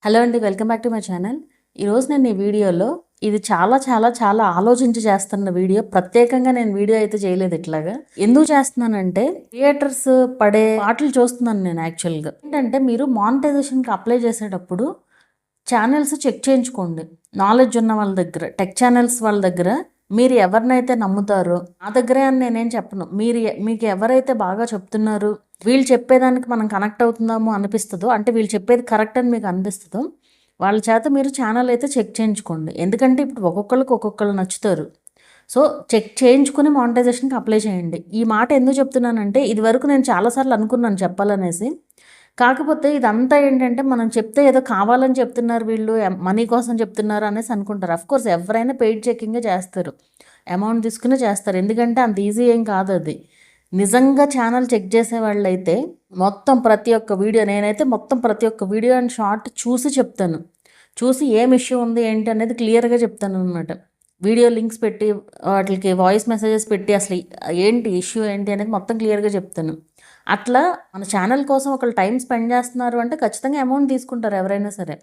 Hello అండి, welcome back to my channel. ఈరోజు నేను ఈ వీడియోలో ఇది చాలా చాలా చాలా ఆలోచించి చేస్తున్న వీడియో. ప్రత్యేకంగా నేను వీడియో అయితే చేయలేదు ఇట్లాగా. ఎందుకు చేస్తున్నానంటే క్రియేటర్స్ పడే పాటలు చూస్తున్నాను నేను. యాక్చువల్గా ఏంటంటే మీరు మానిటైజేషన్కి అప్లై చేసేటప్పుడు ఛానల్స్ చెక్ చేయించుకోండి. నాలెడ్జ్ ఉన్న వాళ్ళ దగ్గర, టెక్ ఛానల్స్ వాళ్ళ దగ్గర మీరు ఎవరినైతే నమ్ముతారో నా దగ్గరే అని నేనేం చెప్పను. మీకు ఎవరైతే బాగా చెప్తున్నారు, వీళ్ళు చెప్పేదానికి మనం కనెక్ట్ అవుతుందామో అనిపిస్తుందో, అంటే వీళ్ళు చెప్పేది కరెక్ట్ అని మీకు అనిపిస్తుందో వాళ్ళ చేత మీరు ఛానల్ అయితే చెక్ చేయించుకోండి. ఎందుకంటే ఇప్పుడు ఒక్కొక్కళ్ళు నచ్చుతారు. సో చెక్ చేయించుకుని మానిటైజేషన్కి అప్లై చేయండి. ఈ మాట ఎందుకు చెప్తున్నానంటే ఇది వరకు నేను చాలాసార్లు అనుకున్నాను చెప్పాలనేసి. కాకపోతే ఇదంతా ఏంటంటే మనం చెప్తే ఏదో కావాలని చెప్తున్నారు, వీళ్ళు మనీ కోసం చెప్తున్నారు అనేసి అనుకుంటారు. అఫ్కోర్స్ ఎవరైనా పెయిడ్ చెక్కింగే చేస్తారు, అమౌంట్ తీసుకునే చేస్తారు. ఎందుకంటే అంత ఈజీ ఏం కాదు అది. నిజంగా ఛానల్ చెక్ చేసే వాళ్ళు అయితే మొత్తం ప్రతి ఒక్క వీడియో, నేనైతే మొత్తం ప్రతి ఒక్క వీడియో అండ్ షార్ట్ చూసి చెప్తాను. చూసి ఏం ఇష్యూ ఉంది ఏంటి అనేది క్లియర్గా చెప్తాను అనమాట. వీడియో లింక్స్ పెట్టి వాటికి వాయిస్ మెసేజెస్ పెట్టి అసలు ఏంటి ఇష్యూ ఏంటి అనేది మొత్తం క్లియర్గా చెప్తాను. అట్లా మన ఛానల్ కోసం ఒకళ్ళు టైం స్పెండ్ చేస్తున్నారు అంటే ఖచ్చితంగా అమౌంట్ తీసుకుంటారు ఎవరైనా సరే.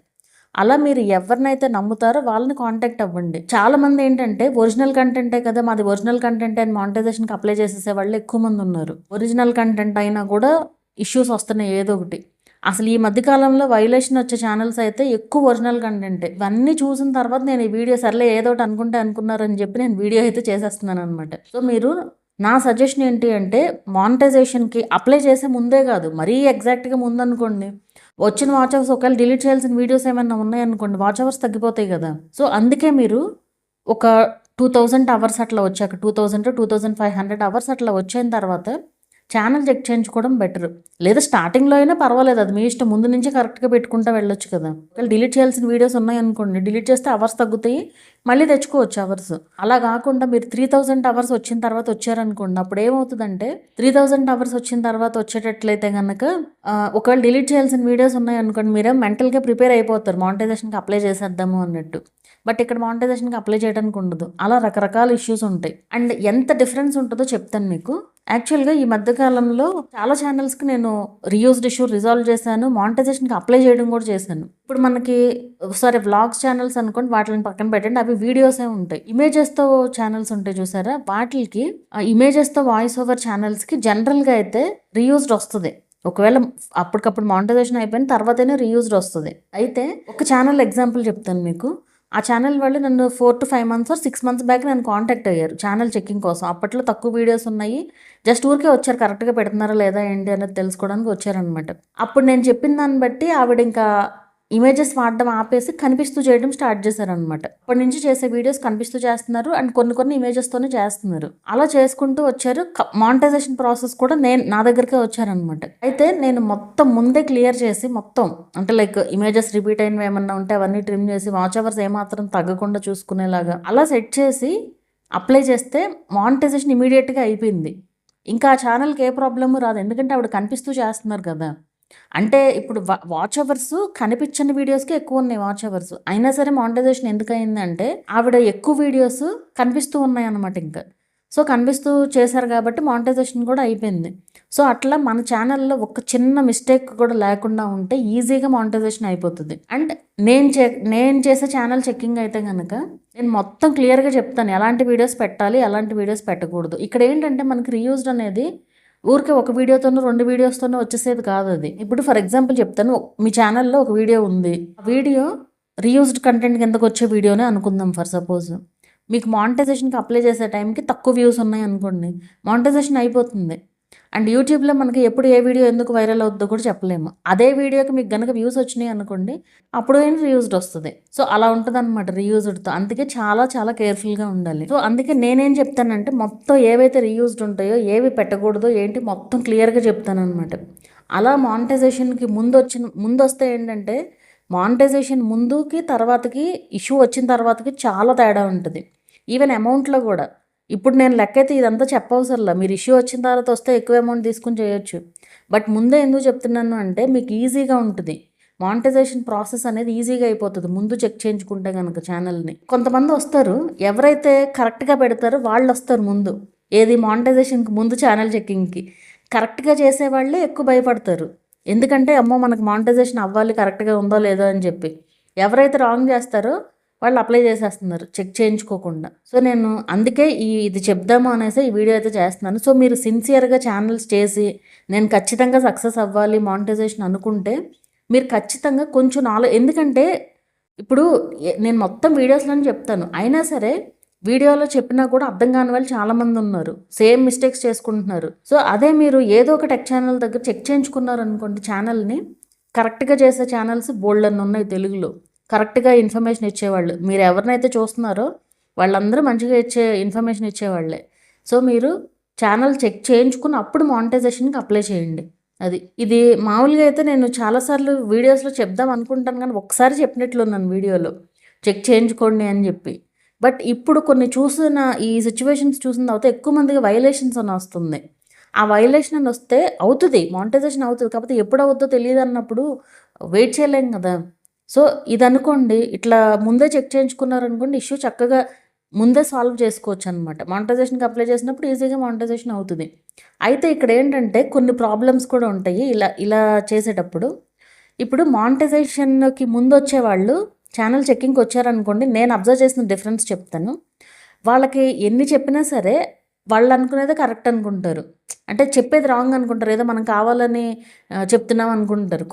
అలా మీరు ఎవరినైతే నమ్ముతారో వాళ్ళని కాంటాక్ట్ అవ్వండి. చాలామంది ఏంటంటే ఒరిజినల్ కంటెంటే కదా, మాది ఒరిజినల్ కంటెంట్ అని మానిటైజేషన్కి అప్లై చేసేసే వాళ్ళు ఎక్కువ మంది ఉన్నారు. ఒరిజినల్ కంటెంట్ అయినా కూడా ఇష్యూస్ వస్తున్నాయి ఏదో ఒకటి. అసలు ఈ మధ్యకాలంలో వైలేషన్ వచ్చే ఛానల్స్ అయితే ఎక్కువ ఒరిజినల్ కంటెంటే. ఇవన్నీ చూసిన తర్వాత నేను ఈ వీడియో సర్లే ఏదో ఒకటి అనుకున్నారని చెప్పి నేను వీడియో అయితే చేసేస్తున్నాను అనమాట. సో మీరు, నా సజెషన్ ఏంటి అంటే మానిటైజేషన్కి అప్లై చేసే ముందే కాదు, మరీ ఎగ్జాక్ట్గా ముందనుకోండి వచ్చిన వాచ్ అవర్స్ ఒకవేళ డిలీట్ చేయాల్సిన వీడియోస్ ఏమైనా ఉన్నాయనుకోండి, వాచ్ అవర్స్ తగ్గిపోతాయి కదా. సో అందుకే మీరు ఒక 2000 అవర్స్ అట్లా వచ్చాక, 2000 to 2500 అవర్స్ అట్లా వచ్చిన తర్వాత ఛానల్ చెక్ చేయించుకోవడం బెటర్. లేదా స్టార్టింగ్లో అయినా పర్వాలేదు, అది మీ ఇష్టం. ముందు నుంచి కరెక్ట్గా పెట్టుకుంటూ వెళ్ళొచ్చు కదా. ఒకవేళ డిలీట్ చేయాల్సిన వీడియోస్ ఉన్నాయనుకోండి, డిలీట్ చేస్తే అవర్స్ తగ్గుతాయి, మళ్ళీ తెచ్చుకోవచ్చు అవర్స్. అలా కాకుండా మీరు 3000 అవర్స్ వచ్చిన తర్వాత వచ్చారనుకోండి, అప్పుడు ఏమవుతుందంటే 3000 అవర్స్ వచ్చిన తర్వాత వచ్చేటట్లయితే కనుక ఒకవేళ డిలీట్ చేయాల్సిన వీడియోస్ ఉన్నాయనుకోండి, మీరేం మెంటల్గా ప్రిపేర్ అయిపోతారు మానిటైజేషన్కి అప్లై చేసేద్దాము అన్నట్టు. బట్ ఇక్కడ మానిటైజేషన్కి అప్లై చేయడానికి ఉండదు. అలా రకరకాల ఇష్యూస్ ఉంటాయి. అండ్ ఎంత డిఫరెన్స్ ఉంటుందో చెప్తాను మీకు. యాక్చువల్గా ఈ మధ్యకాలంలో చాలా ఛానల్స్కి నేను రీయూజ్డ్ ఇష్యూ రిజాల్వ్ చేశాను, మానిటైజేషన్కి అప్లై చేయడం కూడా చేశాను. ఇప్పుడు మనకి సరే వ్లాగ్స్ ఛానల్స్ అనుకోండి, వాటిని పక్కన పెట్టండి, అవి వీడియోసే ఉంటాయి. ఇమేజెస్తో ఛానల్స్ ఉంటాయి చూసారా, వాటికి ఇమేజెస్తో వాయిస్ ఓవర్ ఛానల్స్కి జనరల్గా అయితే రీయూజ్డ్ వస్తుంది. ఒకవేళ అప్పటికప్పుడు మానిటైజేషన్ అయిపోయిన తర్వాతనే రీయూజ్డ్ వస్తుంది. అయితే ఒక ఛానల్ ఎగ్జాంపుల్ చెప్తాను మీకు. ఆ ఛానల్ వాళ్ళు నన్ను 4 to 5 months or 6 months back నన్ను కాంటాక్ట్ అయ్యారు ఛానల్ చెక్కింగ్ కోసం. అప్పట్లో తక్కువ వీడియోస్ ఉన్నాయి, జస్ట్ ఊరికే వచ్చారు, కరెక్ట్గా పెడుతున్నారా లేదా ఏంటి అనేది తెలుసుకోవడానికి వచ్చారనమాట. అప్పుడు నేను చెప్పిన దాన్ని బట్టి ఆవిడ ఇంకా ఇమేజెస్ వాడడం ఆపేసి కనిపిస్తూ చేయడం స్టార్ట్ చేశారనమాట. అప్పటి నుంచి చేసే వీడియోస్ కనిపిస్తూ చేస్తున్నారు అండ్ కొన్ని ఇమేజెస్తోనే చేస్తున్నారు. అలా చేసుకుంటూ వచ్చారు. మానిటైజేషన్ ప్రాసెస్ కూడా నా దగ్గరకే వచ్చారనమాట. అయితే నేను మొత్తం ముందే క్లియర్ చేసి, మొత్తం అంటే లైక్ ఇమేజెస్ రిపీట్ అయినవి ఏమన్నా ఉంటే అవన్నీ ట్రిమ్ చేసి, వాచ్ అవర్స్ ఏమాత్రం తగ్గకుండా చూసుకునేలాగా అలా సెట్ చేసి అప్లై చేస్తే మానిటైజేషన్ ఇమీడియట్గా అయిపోయింది. ఇంకా ఆ ఛానల్కి ఏ ప్రాబ్లము రాదు, ఎందుకంటే ఆవిడ కనిపిస్తూ చేస్తున్నారు కదా. అంటే ఇప్పుడు వాచ్ అవర్స్ కనిపించని వీడియోస్కి ఎక్కువ ఉన్నాయి వాచ్ అవర్స్. అయినా సరే మానిటైజేషన్ ఎందుకు అయిందంటే ఆవిడ ఎక్కువ వీడియోస్ కనిపిస్తూ ఉన్నాయి అన్నమాట. ఇంకా సో కనిపిస్తూ చేశారు కాబట్టి మానిటైజేషన్ కూడా అయిపోయింది. సో అట్లా మన ఛానల్లో ఒక చిన్న మిస్టేక్ కూడా లేకుండా ఉంటే ఈజీగా మానిటైజేషన్ అయిపోతుంది. అండ్ నేను చేసే ఛానల్ చెక్కింగ్ అయితే కనుక నేను మొత్తం క్లియర్గా చెప్తాను ఎలాంటి వీడియోస్ పెట్టాలి, ఎలాంటి వీడియోస్ పెట్టకూడదు. ఇక్కడ ఏంటంటే మనకి రీయూజ్డ్ అనేది ఊరికే ఒక వీడియోతోనూ 2 వీడియోస్తోనూ వచ్చేసేది కాదు అది. ఇప్పుడు ఫర్ ఎగ్జాంపుల్ చెప్తాను, మీ ఛానల్లో ఒక వీడియో ఉంది, ఆ వీడియో రీయూజ్డ్ కంటెంట్ కిందకు వచ్చే వీడియోనే అనుకుందాం ఫర్ సపోజ్. మీకు మానిటైజేషన్కి అప్లై చేసే టైంకి తక్కువ వ్యూస్ ఉన్నాయి అనుకోండి, మానిటైజేషన్ అయిపోతుంది. అండ్ యూట్యూబ్లో మనకి ఎప్పుడు ఏ వీడియో ఎందుకు వైరల్ అవుతుందో కూడా చెప్పలేము. అదే వీడియోకి మీకు కనుక వ్యూస్ వచ్చినాయి అనుకోండి, అప్పుడు అయినా రీయూజ్డ్ వస్తుంది. సో అలా ఉంటుంది అనమాట రీయూజ్డ్తో. అందుకే చాలా చాలా కేర్ఫుల్గా ఉండాలి. సో అందుకే నేనేం చెప్తానంటే మొత్తం ఏవైతే రీయూజ్డ్ ఉంటాయో, ఏవి పెట్టకూడదో ఏంటి మొత్తం క్లియర్గా చెప్తాను అనమాట. అలా మానిటైజేషన్కి ముందు వస్తే ఏంటంటే మానిటైజేషన్ ముందుకి తర్వాతకి ఇష్యూ వచ్చిన తర్వాతకి చాలా తేడా ఉంటుంది. ఈవెన్ అమౌంట్లో కూడా. ఇప్పుడు నేను లెక్క అయితే ఇదంతా చెప్పవసరంలా, మీరు ఇష్యూ వచ్చిన తర్వాత వస్తే ఎక్కువ అమౌంట్ తీసుకుని చేయొచ్చు. బట్ ముందే ఎందుకు చెప్తున్నాను అంటే మీకు ఈజీగా ఉంటుంది, మానిటైజేషన్ ప్రాసెస్ అనేది ఈజీగా అయిపోతుంది ముందు చెక్ చేయించుకుంటే కనుక ఛానల్ని. కొంతమంది వస్తారు, ఎవరైతే కరెక్ట్గా పెడతారో వాళ్ళు వస్తారు ముందు. ఏది మానిటైజేషన్కి ముందు ఛానల్ చెక్కింగ్కి కరెక్ట్గా చేసేవాళ్ళే ఎక్కువ భయపడతారు. ఎందుకంటే అమ్మో మనకు మానిటైజేషన్ అవ్వాలి, కరెక్ట్గా ఉందో లేదో అని చెప్పి. ఎవరైతే రాంగ్ చేస్తారో వాళ్ళు అప్లై చేసేస్తున్నారు చెక్ చేయించుకోకుండా. సో నేను అందుకే ఇది చెప్దాము అనేసి ఈ వీడియో అయితే చేస్తున్నాను. సో మీరు సిన్సియర్గా ఛానల్స్ చేసి నేను ఖచ్చితంగా సక్సెస్ అవ్వాలి మానిటైజేషన్ అనుకుంటే మీరు ఖచ్చితంగా కొంచెం ఎందుకంటే ఇప్పుడు నేను మొత్తం వీడియోస్లోనే చెప్తాను, అయినా సరే వీడియోలో చెప్పినా కూడా అర్థం కాని వాళ్ళు చాలామంది ఉన్నారు, సేమ్ మిస్టేక్స్ చేసుకుంటున్నారు. సో అదే మీరు ఏదో ఒక టెక్ ఛానల్ దగ్గర చెక్ చేయించుకున్నారు అనుకోండి, ఛానల్ని కరెక్ట్గా చేసే ఛానల్స్ బోల్డ్ అన్ని ఉన్నాయి తెలుగులో, కరెక్ట్గా ఇన్ఫర్మేషన్ ఇచ్చేవాళ్ళు. మీరు ఎవరినైతే చూస్తున్నారో వాళ్ళందరూ మంచిగా ఇన్ఫర్మేషన్ ఇచ్చేవాళ్ళే. సో మీరు ఛానల్ చెక్ చేయించుకుని అప్పుడు మానిటైజేషన్కి అప్లై చేయండి. ఇది మామూలుగా అయితే నేను చాలాసార్లు వీడియోస్లో చెప్దాం అనుకుంటాను, కానీ ఒకసారి చెప్పినట్లున్నాను వీడియోలో చెక్ చేయించుకోండి అని చెప్పి. బట్ ఇప్పుడు కొన్ని చూసిన ఈ సిచ్యువేషన్స్ చూసిన తర్వాత ఎక్కువ మందికి వైలేషన్స్ అని వస్తుంది. ఆ వైలేషన్ అని వస్తే అవుతుంది, మానిటైజేషన్ అవుతుంది, కాకపోతే ఎప్పుడు అవుతుందో తెలియదు అన్నప్పుడు వెయిట్ చేయలేం కదా. సో ఇది అనుకోండి, ఇట్లా ముందే చెక్ చేయించుకున్నారనుకోండి, ఇష్యూ చక్కగా ముందే సాల్వ్ చేసుకోవచ్చు అనమాట. మానిటైజేషన్కి అప్లై చేసినప్పుడు ఈజీగా మానిటైజేషన్ అవుతుంది. అయితే ఇక్కడ ఏంటంటే కొన్ని ప్రాబ్లమ్స్ కూడా ఉంటాయి ఇలా చేసేటప్పుడు. ఇప్పుడు మానిటైజేషన్కి ముందు వచ్చేవాళ్ళు ఛానల్ చెక్కింగ్కి వచ్చారనుకోండి, నేను అబ్జర్వ్ చేసిన డిఫరెన్స్ చెప్తాను. వాళ్ళకి ఎన్ని చెప్పినా సరే వాళ్ళు అనుకునేదే కరెక్ట్ అనుకుంటారు, అంటే చెప్పేది రాంగ్ అనుకుంటారు, ఏదో మనం కావాలని చెప్తున్నాం అనుకుంటారు.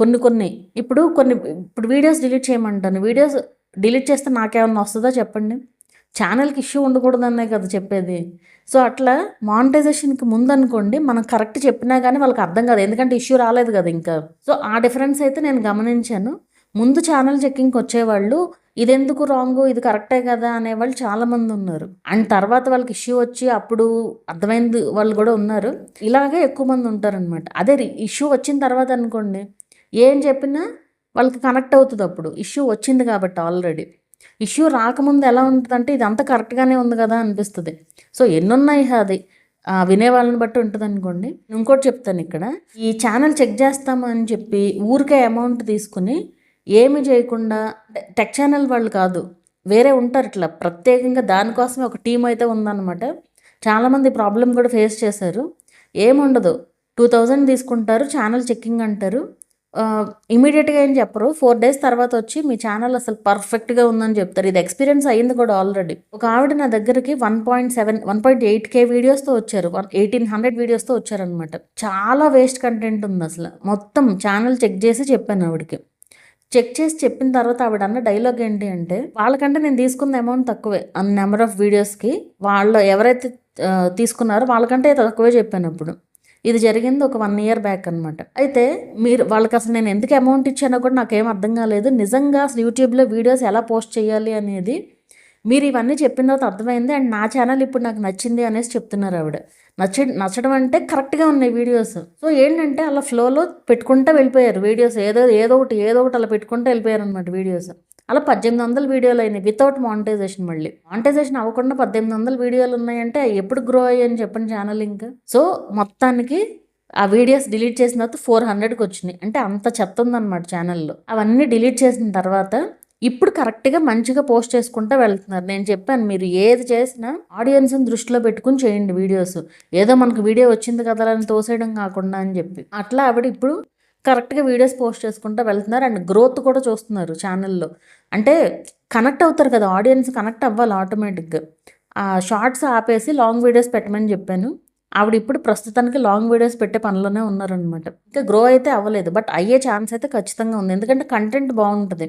ఇప్పుడు వీడియోస్ డిలీట్ చేయమంటాను, వీడియోస్ డిలీట్ చేస్తే నాకేమన్నా వస్తుందో చెప్పండి? ఛానల్కి ఇష్యూ ఉండకూడదనే కదా చెప్పేది. సో అట్లా మానిటైజేషన్కి ముందు అనుకోండి మనం కరెక్ట్ చెప్పినా కానీ వాళ్ళకి అర్థం కాదు, ఎందుకంటే ఇష్యూ రాలేదు కదా ఇంకా. సో ఆ డిఫరెన్స్ అయితే నేను గమనించాను. ముందు ఛానల్ చెక్కింగ్కి వచ్చేవాళ్ళు ఇదెందుకు రాంగు, ఇది కరెక్టే కదా అనేవాళ్ళు చాలామంది ఉన్నారు. అండ్ తర్వాత వాళ్ళకి ఇష్యూ వచ్చి అప్పుడు అర్థమైంది వాళ్ళు కూడా ఉన్నారు. ఇలాగే ఎక్కువ మంది ఉంటారనమాట. అదే ఇష్యూ వచ్చిన తర్వాత అనుకోండి ఏం చెప్పినా వాళ్ళకి కనెక్ట్ అవుతుంది, అప్పుడు ఇష్యూ వచ్చింది కాబట్టి. ఆల్రెడీ ఇష్యూ రాకముందు ఎలా ఉంటుందంటే ఇదంతా కరెక్ట్గానే ఉంది కదా అనిపిస్తుంది. సో ఎన్నున్నాయి అది వినే వాళ్ళని బట్టి ఉంటుంది అనుకోండి. ఇంకోటి చెప్తాను, ఇక్కడ ఈ ఛానల్ చెక్ చేస్తాము అని చెప్పి ఊరికే అమౌంట్ తీసుకుని ఏమి చేయకుండా, టెక్ ఛానల్ వాళ్ళు కాదు వేరే ఉంటారు ఇట్లా ప్రత్యేకంగా దానికోసమే ఒక టీం అయితే ఉందన్నమాట. చాలామంది ప్రాబ్లం కూడా ఫేస్ చేశారు. ఏముండదు, 2000 తీసుకుంటారు, ఛానల్ చెక్కింగ్ అంటారు, ఇమీడియట్గా ఏం చెప్పరు, 4 days తర్వాత వచ్చి మీ ఛానల్ అసలు పర్ఫెక్ట్గా ఉందని చెప్తారు. ఇది ఎక్స్పీరియన్స్ అయ్యింది కూడా ఆల్రెడీ. ఒక ఆవిడ నా దగ్గరికి 1.8K వీడియోస్తో వచ్చారు, 1800 వీడియోస్తో వచ్చారనమాట. చాలా వేస్ట్ కంటెంట్ ఉంది అసలు. మొత్తం ఛానల్ చెక్ చేసి చెప్పాను ఆవిడకి. చెక్ చేసి చెప్పిన తర్వాత ఆవిడ అన్న డైలాగ్ ఏంటి అంటే, వాళ్ళకంటే నేను తీసుకున్న అమౌంట్ తక్కువే నెంబర్ ఆఫ్ వీడియోస్కి, వాళ్ళు ఎవరైతే తీసుకున్నారో వాళ్ళకంటే తక్కువే చెప్పాను అప్పుడు. ఇది జరిగింది ఒక 1 year బ్యాక్ అనమాట. అయితే వాళ్ళకి అసలు నేను ఎందుకు అమౌంట్ ఇచ్చానో కూడా నాకేం అర్థం కాలేదు. నిజంగా అసలు యూట్యూబ్లో వీడియోస్ ఎలా పోస్ట్ చేయాలి అనేది మీరు ఇవన్నీ చెప్పిన తర్వాత అర్థమైంది. అండ్ నా ఛానల్ ఇప్పుడు నాకు నచ్చింది అనేసి చెప్తున్నారు ఆవిడ. నచ్చడం అంటే కరెక్ట్గా ఉన్నాయి వీడియోస్. సో ఏంటంటే అలా ఫ్లోలో పెట్టుకుంటూ వెళ్ళిపోయారు వీడియోస్, ఏదో ఒకటి అలా పెట్టుకుంటూ వెళ్ళిపోయారు అనమాట వీడియోస్. అలా 1800 వీడియోలు అయినాయి వితౌట్ మానిటైజేషన్. మళ్ళీ మానిటైజేషన్ అవ్వకుండా 1800 వీడియోలు ఉన్నాయంటే ఎప్పుడు గ్రో అయ్యాయని చెప్పండి ఛానల్ ఇంకా. సో మొత్తానికి ఆ వీడియోస్ డిలీట్ చేసిన తర్వాత 400కి వచ్చినాయి. అంటే అంత చెత్త ఉందన్నమాట ఛానల్లో. అవన్నీ డిలీట్ చేసిన తర్వాత ఇప్పుడు కరెక్ట్గా మంచిగా పోస్ట్ చేసుకుంటూ వెళ్తున్నారు. నేను చెప్పాను, మీరు ఏది చేసినా ఆడియన్స్ని దృష్టిలో పెట్టుకుని చేయండి వీడియోస్, ఏదో మనకు వీడియో వచ్చింది కదా అని తోసేయడం కాకుండా అని చెప్పి. అట్లా ఆవిడ ఇప్పుడు కరెక్ట్గా వీడియోస్ పోస్ట్ చేసుకుంటూ వెళ్తున్నారు. అండ్ గ్రోత్ కూడా చూస్తున్నారు ఛానల్లో. అంటే కనెక్ట్ అవుతారు కదా, ఆడియన్స్ కనెక్ట్ అవ్వాలి ఆటోమేటిక్గా. ఆ షార్ట్స్ ఆపేసి లాంగ్ వీడియోస్ పెట్టమని చెప్పాను. ఆవిడ ఇప్పుడు ప్రస్తుతానికి లాంగ్ వీడియోస్ పెట్టే పనిలోనే ఉన్నారనమాట. ఇంకా గ్రో అయితే అవ్వలేదు, బట్ అయ్యే ఛాన్స్ అయితే ఖచ్చితంగా ఉంది, ఎందుకంటే కంటెంట్ బాగుంటుంది.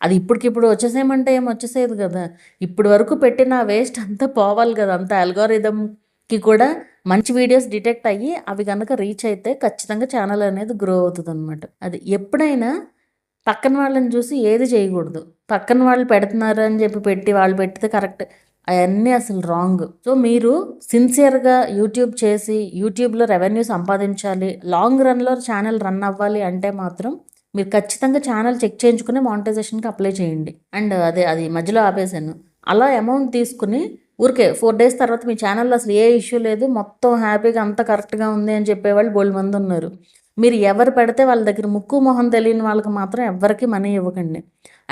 అది ఇప్పటికిప్పుడు వచ్చేసేయమంటే ఏం వచ్చేసేది కదా. ఇప్పటి వరకు పెట్టిన వేస్ట్ అంతా పోవాలి కదా, అంత అల్గోరిథంకి కూడా మంచి వీడియోస్ డిటెక్ట్ అయ్యి అవి కనుక రీచ్ అయితే ఖచ్చితంగా ఛానల్ అనేది గ్రో అవుతుంది అనమాట. అది ఎప్పుడైనా పక్కన వాళ్ళని చూసి ఏది చేయకూడదు. పక్కన వాళ్ళు పెడుతున్నారు అని చెప్పి వాళ్ళు పెట్టితే కరెక్ట్, అవన్నీ అసలు రాంగ్. సో మీరు సిన్సియర్గా యూట్యూబ్ చేసి యూట్యూబ్లో రెవెన్యూ సంపాదించాలి, లాంగ్ రన్లో ఛానల్ రన్ అవ్వాలి అంటే మాత్రం మీరు ఖచ్చితంగా ఛానల్ చెక్ చేయించుకుని మానిటైజేషన్కి అప్లై చేయండి. అండ్ అది మధ్యలో ఆపేసాను. అలా అమౌంట్ తీసుకుని ఊరికే 4 days తర్వాత మీ ఛానల్లో అసలు ఏ ఇష్యూ లేదు, మొత్తం హ్యాపీగా అంతా కరెక్ట్గా ఉంది అని చెప్పేవాళ్ళు బోల్డ్ మంది ఉన్నారు. మీరు ఎవరు పెడితే వాళ్ళ దగ్గర ముక్కు మొహం తెలియని వాళ్ళకి మాత్రం ఎవరికి మనీ ఇవ్వకండి.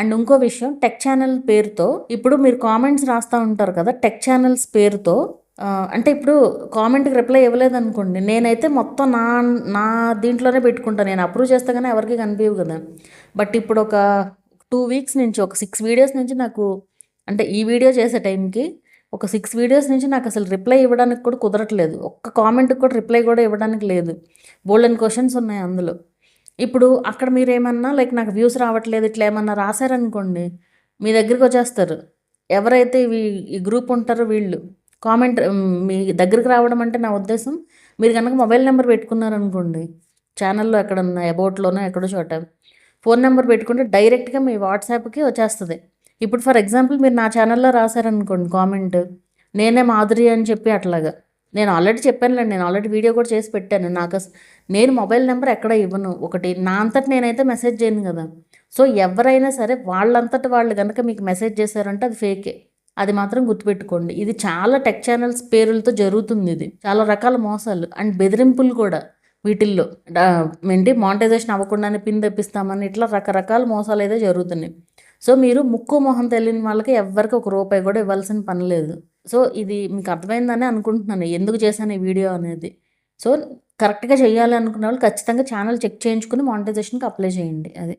అండ్ ఇంకో విషయం, టెక్ ఛానల్ పేరుతో ఇప్పుడు మీరు కామెంట్స్ రాస్తూ ఉంటారు కదా, టెక్ ఛానల్స్ పేరుతో అంటే ఇప్పుడు కామెంట్‌కి రిప్లై ఇవ్వలేదనుకోండి, నేనైతే మొత్తం నా నా దీంట్లోనే పెట్టుకుంటా. నేను అప్రూవ్ చేస్తే గాని ఎవరికీ కనిపియవు కదా! బట్ ఇప్పుడు ఒక 2 వీక్స్ నుంచి, ఒక 6 వీడియోస్ నుంచి నాకు, అంటే ఈ వీడియో చేసే టైంకి ఒక 6 వీడియోస్ నుంచి నాకసలు రిప్లై ఇవ్వడానికి కూడా కుదరట్లేదు. ఒక్క కామెంట్‌కి కూడా రిప్లై కూడా ఇవ్వడానికి లేదు. బోలెడన్ని క్వెషన్స్ ఉన్నాయి అందులో. ఇప్పుడు అక్కడ మీరేమన్నా లైక్ నాకు వ్యూస్ రావట్లేదు ఇట్లా ఏమన్నా రాసారనుకోండి, మీ దగ్గరికొచ్చేస్తారు. ఎవరైతే ఈ గ్రూప్ ఉంటారో వీళ్ళు. కామెంట్ మీ దగ్గరికి రావడం అంటే నా ఉద్దేశం, మీరు గనక మొబైల్ నెంబర్ పెట్టుకున్నారనుకోండి, ఛానల్‌లో ఎక్కడన్నా అబౌట్‌లోనో ఎక్కడో చోట ఫోన్ నెంబర్ పెట్టుకుంటే డైరెక్ట్‌గా మీ వాట్సాప్‌కి వచ్చేస్తది. ఇప్పుడు ఫర్ ఎగ్జాంపుల్ మీరు నా ఛానల్‌లో రాసారనుకోండి కామెంట్, నేనే మాధురి అని చెప్పి అట్లాగా. నేను ఆల్రెడీ చెప్పానులెండి. నేను ఆల్రెడీ వీడియో కూడా చేసి పెట్టాను. నేను మొబైల్ నెంబర్ ఎక్కడ ఇవ్వను. ఒకటి నా అంతట నేనైతే మెసేజ్ చేయను కదా! సో, ఎవరైనా సరే వాళ్ళంతట వాళ్ళు గనక మీకు మెసేజ్ చేశారంటే అది ఫేకే. అది మాత్రం గుర్తుపెట్టుకోండి. ఇది చాలా టెక్ ఛానల్స్ పేరులతో జరుగుతుందిది. చాలా రకాల మోసాలు అండ్ బెదిరింపులు కూడా వీటిల్లో. డా ఏంటి మానిటైజేషన్ అవ్వకుండానే పిన్ తెప్పిస్తామని ఇట్లా రకరకాల మోసాలైతే జరుగుతున్నాయి. సో, మీరు ముక్కు, మొహం తెలియని వాళ్ళకి ఎవ్వరికి ఒక రూపాయి కూడా ఇవ్వాల్సిన పని లేదు. సో, ఇది మీకు అర్థమైందనే అనుకుంటున్నాను. ఎందుకు చేశాను ఈ వీడియో అనేది. సో, కరెక్ట్‌గా చేయాలి అనుకున్న వాళ్ళు ఖచ్చితంగా ఛానల్ చెక్ చేయించుకొని మానిటైజేషన్‌కి అప్లై చేయండి. అది.